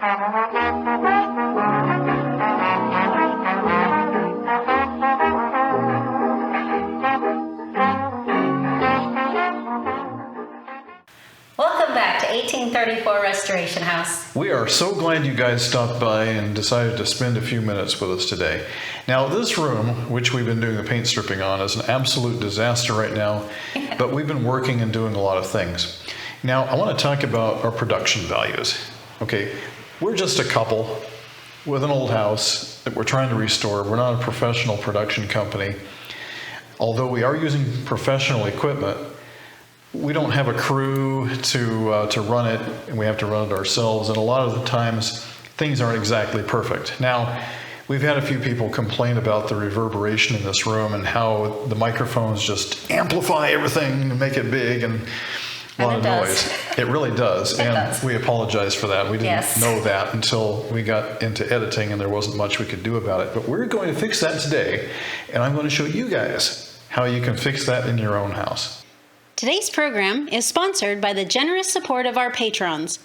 Welcome back to 1834 Restoration House. We are so glad you guys stopped by and decided to spend a few minutes with us today. Now, this room, which we've been doing the paint stripping on, is an absolute disaster right now, but we've been working and doing a lot of things. Now, I want to talk about our production values. Okay, we're just a couple with an old house that we're trying to restore. We're not a professional production company. Although we are using professional equipment, we don't have a crew to run it, and we have to run it ourselves. And a lot of the times, things aren't exactly perfect. Now, we've had a few people complain about the reverberation in this room and how the microphones just amplify everything and make it big and a lot of noise. It really does. And we apologize for that. We didn't know that until we got into editing, and there wasn't much we could do about it. But we're going to fix that today, and I'm going to show you guys how you can fix that in your own house. Today's program is sponsored by the generous support of our patrons.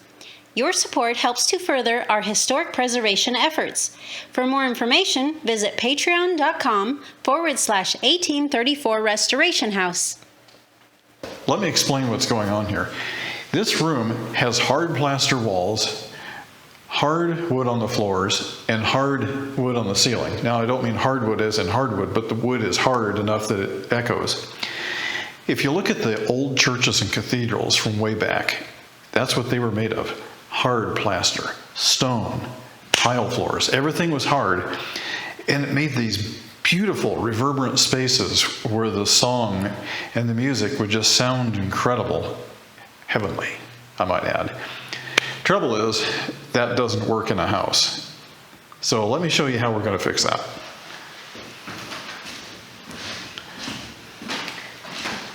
Your support helps to further our historic preservation efforts. For more information, visit patreon.com/1834 Restoration House. Let me explain what's going on here. This room has hard plaster walls, hard wood on the floors, and hard wood on the ceiling. Now, I don't mean hardwood as in hardwood, but the wood is hard enough that it echoes. If you look at the old churches and cathedrals from way back, that's what they were made of. Hard plaster, stone, tile floors. Everything was hard. And it made these beautiful reverberant spaces where the song and the music would just sound incredible. Heavenly, I might add. Trouble is, that doesn't work in a house. So let me show you how we're going to fix that.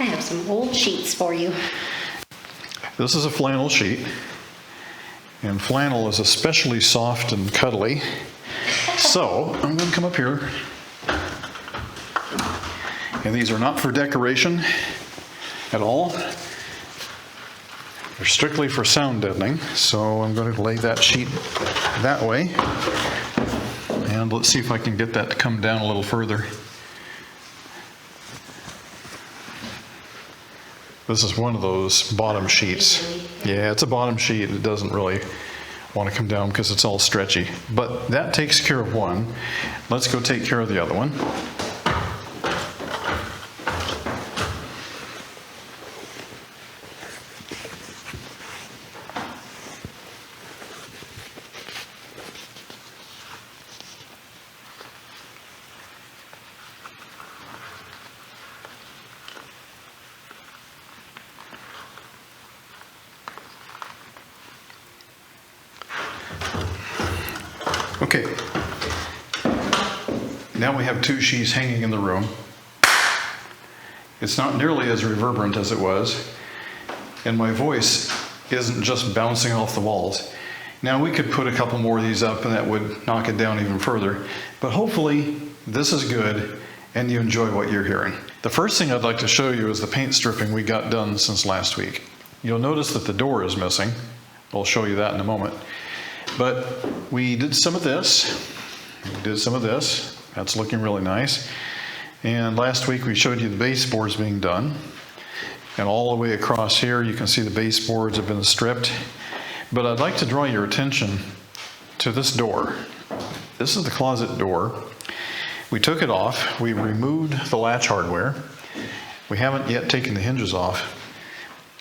I have some old sheets for you. This is a flannel sheet, and flannel is especially soft and cuddly. So I'm going to come up here, and these are not for decoration at all. They're strictly for sound deadening. So I'm going to lay that sheet that way, and let's see if I can get that to come down a little further. This is one of those bottom sheets. Yeah, it's a bottom sheet. It doesn't really want to come down because it's all stretchy. But that takes care of one. Let's go take care of the other one. Okay, now we have two sheets hanging in the room. It's not nearly as reverberant as it was, and my voice isn't just bouncing off the walls. Now we could put a couple more of these up and that would knock it down even further, but hopefully this is good and you enjoy what you're hearing. The first thing I'd like to show you is the paint stripping we got done since last week. You'll notice that the door is missing. I'll show you that in a moment. But we did some of this, that's looking really nice. And last week we showed you the baseboards being done. And all the way across here you can see the baseboards have been stripped. But I'd like to draw your attention to this door. This is the closet door. We took it off, we removed the latch hardware. We haven't yet taken the hinges off.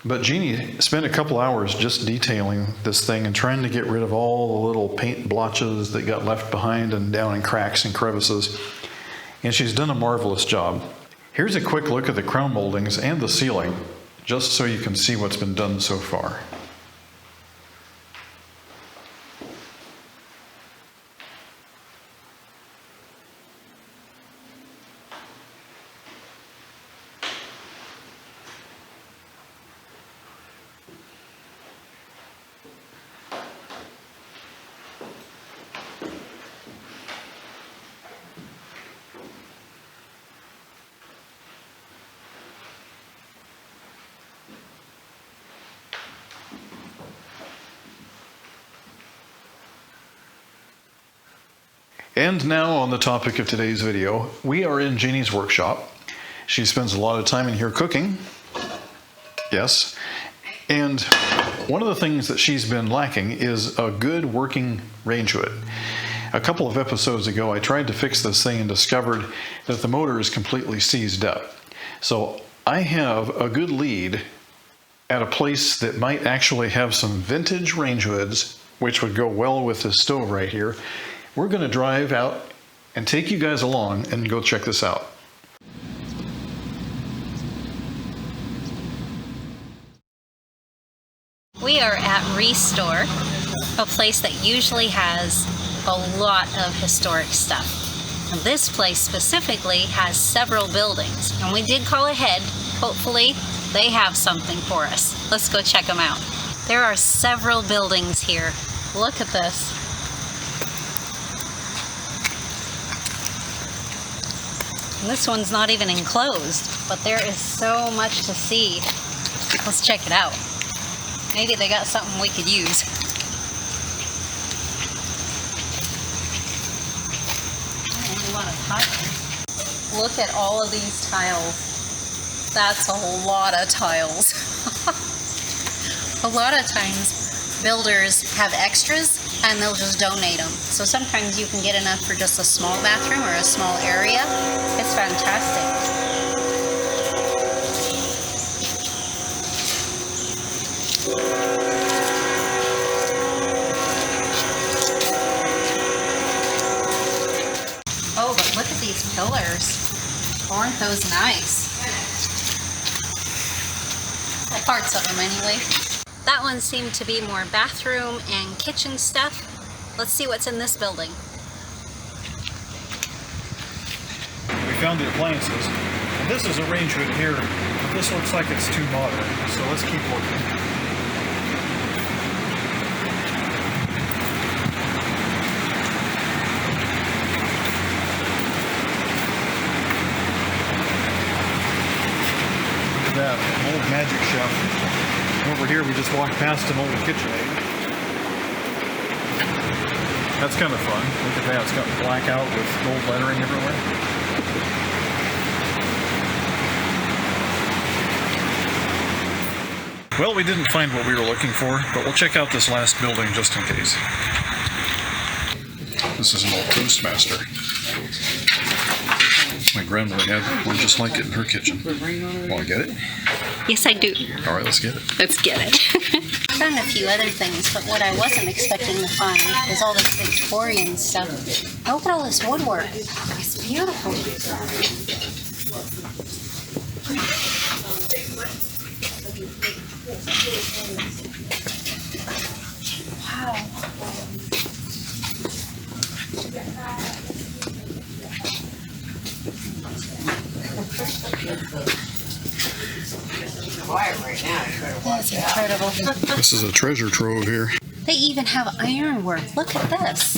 But Jeannie spent a couple hours just detailing this thing and trying to get rid of all the little paint blotches that got left behind and down in cracks and crevices. And she's done a marvelous job. Here's a quick look at the crown moldings and the ceiling, just so you can see what's been done so far. And now on the topic of today's video, we are in Jeannie's workshop. She spends a lot of time in here cooking. Yes. And one of the things that she's been lacking is a good working range hood. A couple of episodes ago, I tried to fix this thing and discovered that the motor is completely seized up. So I have a good lead at a place that might actually have some vintage range hoods, which would go well with this stove right here. We're going to drive out and take you guys along and go check this out. We are at Restore, a place that usually has a lot of historic stuff. And this place specifically has several buildings, and we did call ahead. Hopefully they have something for us. Let's go check them out. There are several buildings here. Look at this. And this one's not even enclosed, but there is so much to see. Let's check it out. Maybe they got something we could use. A lot of tiles. Look at all of these tiles. That's a lot of tiles. A lot of times builders have extras and they'll just donate them. So sometimes you can get enough for just a small bathroom or a small area. It's fantastic. Oh, but look at these pillars. Aren't those nice? Well, parts of them anyway. That one seemed to be more bathroom and kitchen stuff. Let's see what's in this building. We found the appliances. And this is a range hood here. This looks like it's too modern, so let's keep looking. That old magic chef. Over here we just walked past an old KitchenAid. That's kind of fun. Look at that, it's got blackout with gold lettering everywhere. Well, we didn't find what we were looking for, but we'll check out this last building just in case. This is an old Toastmaster. My grandmother had one just like it in her kitchen. Want to get it? Yes, I do. All right, let's get it. Let's get it. I found a few other things, but what I wasn't expecting to find is all this Victorian stuff. Look at all this woodwork. It's beautiful. Wow. That's incredible. This is a treasure trove here. They even have ironwork. Look at this.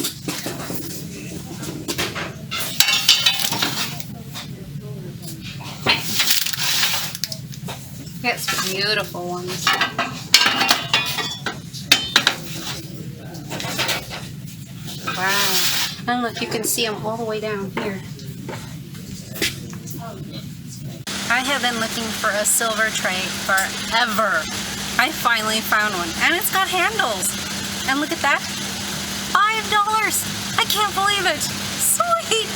It's beautiful ones. Wow. And look, you can see them all the way down here. I have been looking for a silver tray forever. I finally found one, and it's got handles. And look at that, $5. I can't believe it. Sweet.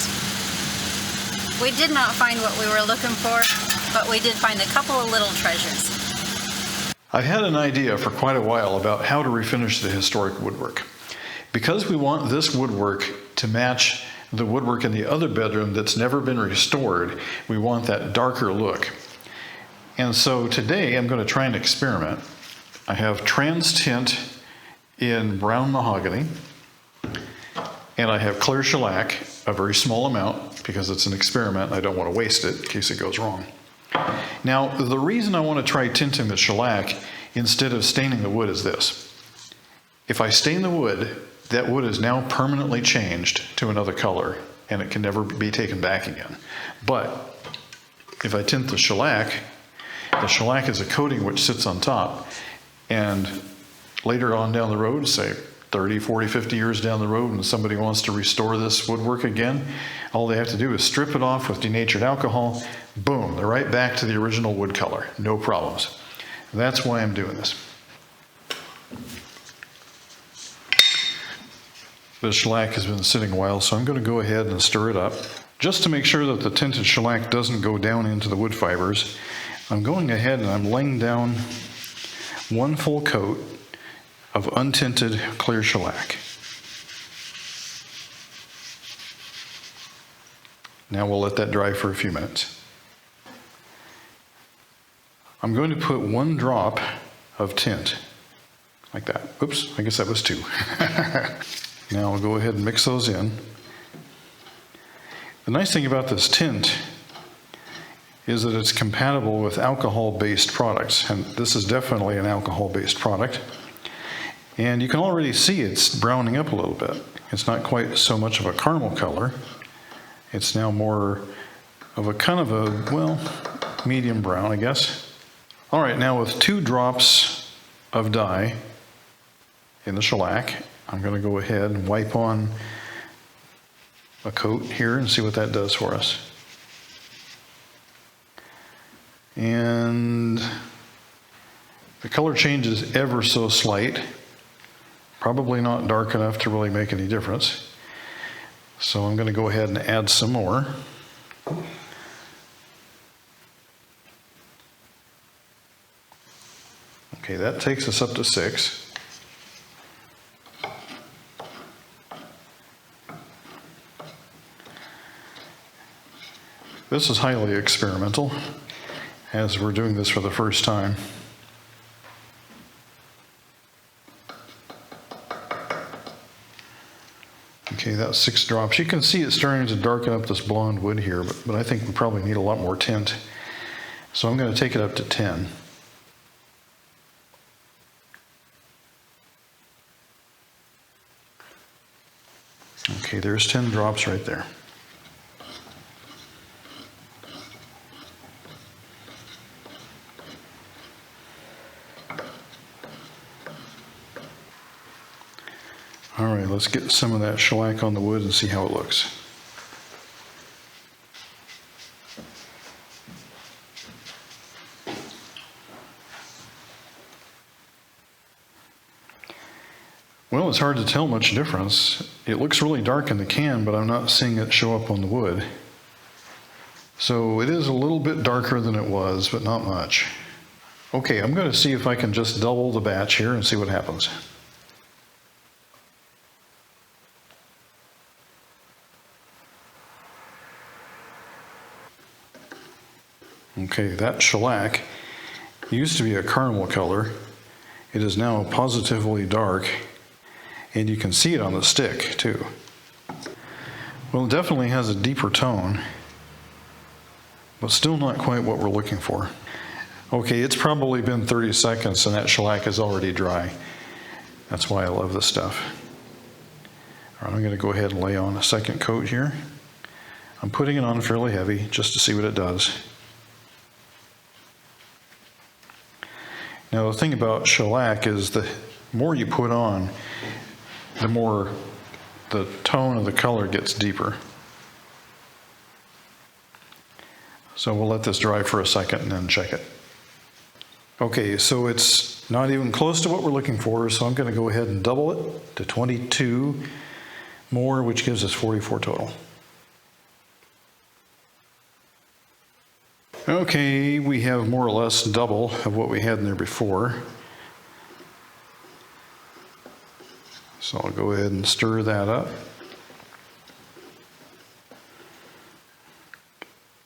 We did not find what we were looking for, but we did find a couple of little treasures. I've had an idea for quite a while about how to refinish the historic woodwork. Because we want this woodwork to match the woodwork in the other bedroom that's never been restored, we want that darker look. And so today I'm going to try and experiment. I have trans tint in brown mahogany, and I have clear shellac, a very small amount, because it's an experiment. I don't want to waste it in case it goes wrong. Now, the reason I want to try tinting the shellac instead of staining the wood is this. If I stain the wood, that wood is now permanently changed to another color, and it can never be taken back again. But if I tint the shellac is a coating which sits on top, and later on down the road, say 30, 40, 50 years down the road and somebody wants to restore this woodwork again, all they have to do is strip it off with denatured alcohol. Boom, they're right back to the original wood color. No problems. That's why I'm doing this. The shellac has been sitting a while, so I'm going to go ahead and stir it up. Just to make sure that the tinted shellac doesn't go down into the wood fibers, I'm going ahead and I'm laying down one full coat of untinted clear shellac. Now we'll let that dry for a few minutes. I'm going to put 1 drop of tint, like that. Oops, I guess that was 2. Now I'll go ahead and mix those in. The nice thing about this tint is that it's compatible with alcohol-based products, and this is definitely an alcohol-based product. And you can already see it's browning up a little bit. It's not quite so much of a caramel color. It's now more of a kind of a, well, medium brown, I guess. All right, now with 2 drops of dye in the shellac, I'm going to go ahead and wipe on a coat here and see what that does for us. And the color change is ever so slight. Probably not dark enough to really make any difference. So I'm going to go ahead and add some more. Okay, that takes us up to 6. This is highly experimental, as we're doing this for the first time. Okay, that's 6 drops. You can see it's starting to darken up this blonde wood here, but I think we probably need a lot more tint. So I'm going to take it up to 10. Okay, there's 10 drops right there. All right, let's get some of that shellac on the wood and see how it looks. Well, it's hard to tell much difference. It looks really dark in the can, but I'm not seeing it show up on the wood. So it is a little bit darker than it was, but not much. Okay, I'm going to see if I can just double the batch here and see what happens. Okay, that shellac used to be a caramel color. It is now positively dark, and you can see it on the stick too. Well, it definitely has a deeper tone, but still not quite what we're looking for. Okay, it's probably been 30 seconds and that shellac is already dry. That's why I love this stuff. All right, I'm going to go ahead and lay on a second coat here. I'm putting it on fairly heavy just to see what it does. Now the thing about shellac is the more you put on, the more the tone of the color gets deeper. So we'll let this dry for a second and then check it. Okay, so it's not even close to what we're looking for, so I'm going to go ahead and double it to 22 more, which gives us 44 total. Okay, we have more or less double of what we had in there before. So I'll go ahead and stir that up.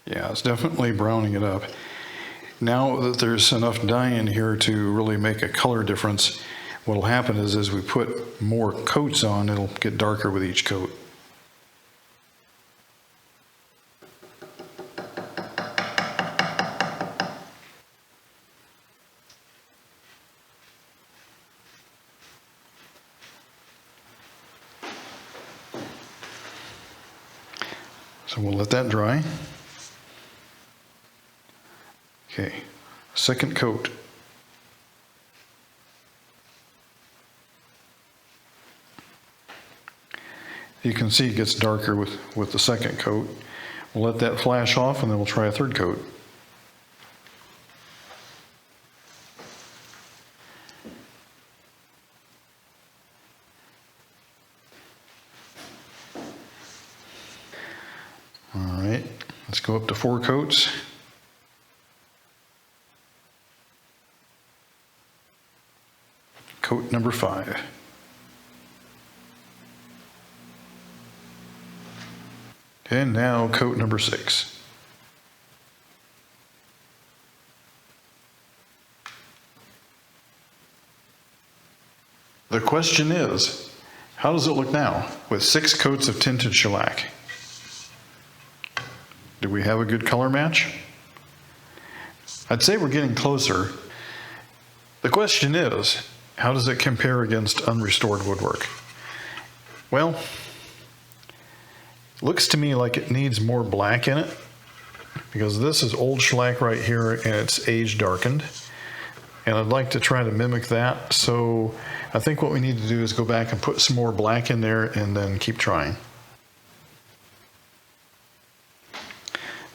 Yeah, it's definitely browning it up. Now that there's enough dye in here to really make a color difference, what will happen is as we put more coats on, it'll get darker with each coat. So we'll let that dry. Okay, second coat. You can see it gets darker with the second coat. We'll let that flash off and then we'll try a third coat. All right, let's go up to 4 coats. Coat number 5. And now coat number 6. The question is, how does it look now with 6 coats of tinted shellac? Do we have a good color match? I'd say we're getting closer. The question is, how does it compare against unrestored woodwork? Well, looks to me like it needs more black in it, because this is old shellac right here and it's age darkened. And I'd like to try to mimic that. So I think what we need to do is go back and put some more black in there and then keep trying.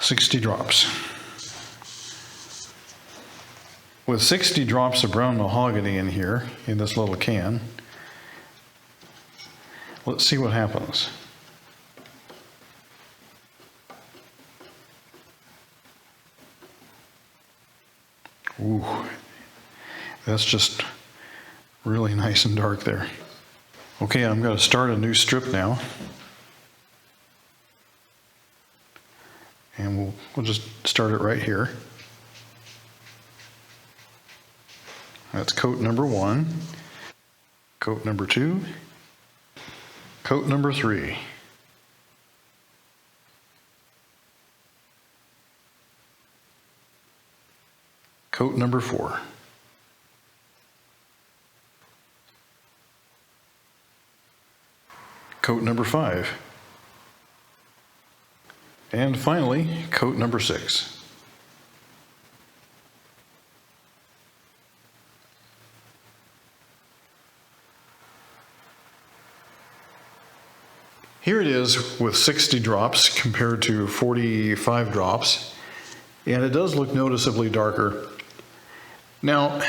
60 drops. With 60 drops of brown mahogany in here, in this little can, let's see what happens. Ooh, that's just really nice and dark there. Okay, I'm going to start a new strip now. And we'll just start it right here. That's coat number 1, coat number 2, coat number 3. Coat number 4. Coat number 5. And finally, coat number 6. Here it is with 60 drops compared to 45 drops, and it does look noticeably darker. Now,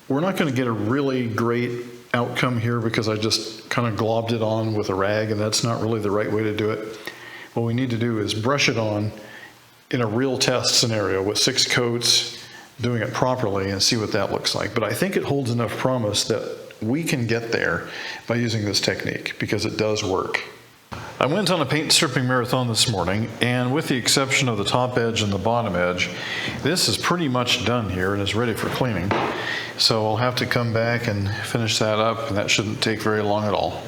we're not going to get a really great outcome here because I just kind of globbed it on with a rag, and that's not really the right way to do it. What we need to do is brush it on in a real test scenario with 6 coats, doing it properly, and see what that looks like. But I think it holds enough promise that we can get there by using this technique because it does work. I went on a paint stripping marathon this morning, and with the exception of the top edge and the bottom edge, this is pretty much done here and is ready for cleaning. So I'll have to come back and finish that up, and that shouldn't take very long at all.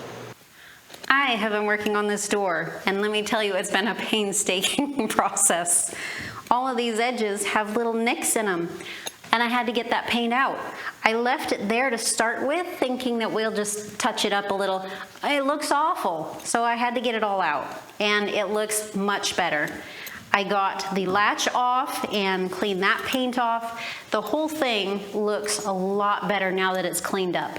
I have been working on this door, and let me tell you, it's been a painstaking process. All of these edges have little nicks in them, and I had to get that paint out. I left it there to start with, thinking that we'll just touch it up a little. It looks awful, so I had to get it all out, and it looks much better. I got the latch off and cleaned that paint off. The whole thing looks a lot better now that it's cleaned up.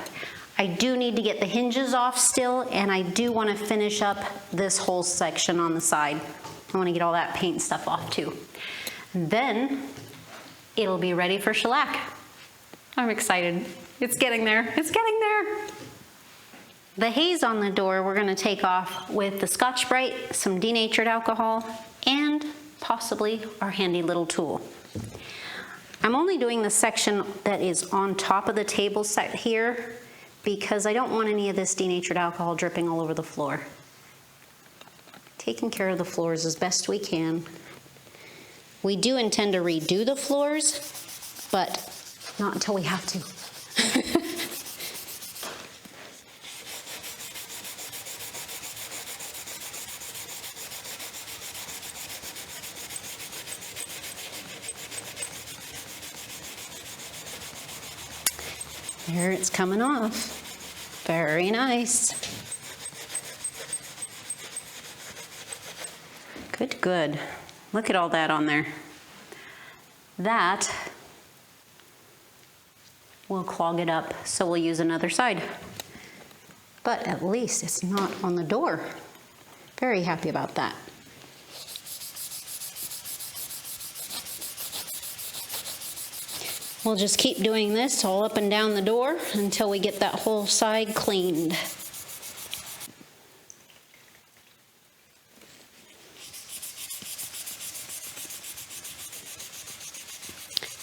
I do need to get the hinges off still, and I do want to finish up this whole section on the side. I want to get all that paint stuff off too. Then it'll be ready for shellac. I'm excited. It's getting there. It's getting there. The haze on the door we're going to take off with the Scotch-Brite, some denatured alcohol, and possibly our handy little tool. I'm only doing the section that is on top of the table set here because I don't want any of this denatured alcohol dripping all over the floor. Taking care of the floors as best we can. We do intend to redo the floors, but not until we have to. There it's coming off. Very nice. Good, good. Look at all that on there. That will clog it up, so we'll use another side. But at least it's not on the door. Very happy about that. We'll just keep doing this all up and down the door until we get that whole side cleaned.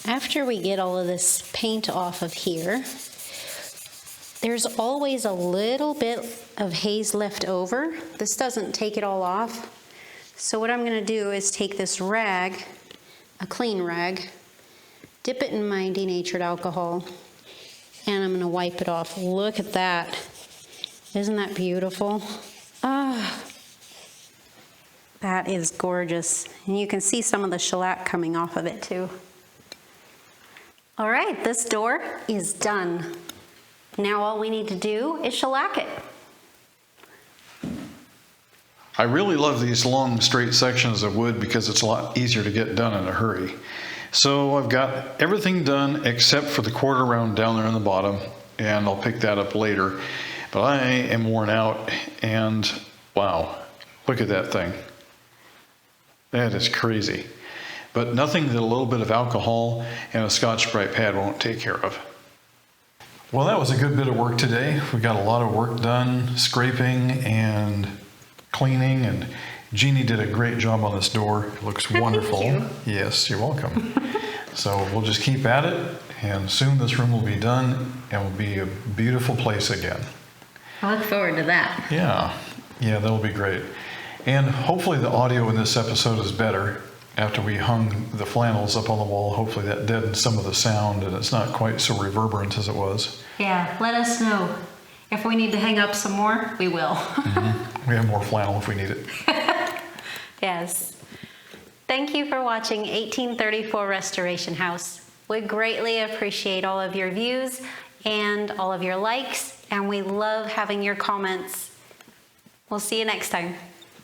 After we get all of this paint off of here, there's always a little bit of haze left over. This doesn't take it all off. So what I'm going to do is take this rag, a clean rag, dip it in my denatured alcohol, and I'm going to wipe it off. Look at that. Isn't that beautiful? Ah, that is gorgeous. And you can see some of the shellac coming off of it too. All right, this door is done. Now all we need to do is shellac it. I really love these long straight sections of wood because it's a lot easier to get done in a hurry. So I've got everything done except for the quarter round down there in the bottom, and I'll pick that up later. But I am worn out, and wow, look at that thing. That is crazy. But nothing that a little bit of alcohol and a Scotch-Brite pad won't take care of. Well, that was a good bit of work today. We got a lot of work done, scraping and cleaning, and Jeannie did a great job on this door. It looks wonderful. Thank you. Yes, you're welcome. So we'll just keep at it, and soon this room will be done and will be a beautiful place again. I look forward to that. Yeah, that'll be great. And hopefully the audio in this episode is better. After we hung the flannels up on the wall, hopefully that deadened some of the sound and it's not quite so reverberant as it was. Yeah, let us know. If we need to hang up some more, we will. We have more flannel if we need it. Yes. Thank you for watching 1834 Restoration House. We greatly appreciate all of your views and all of your likes, and we love having your comments. We'll see you next time.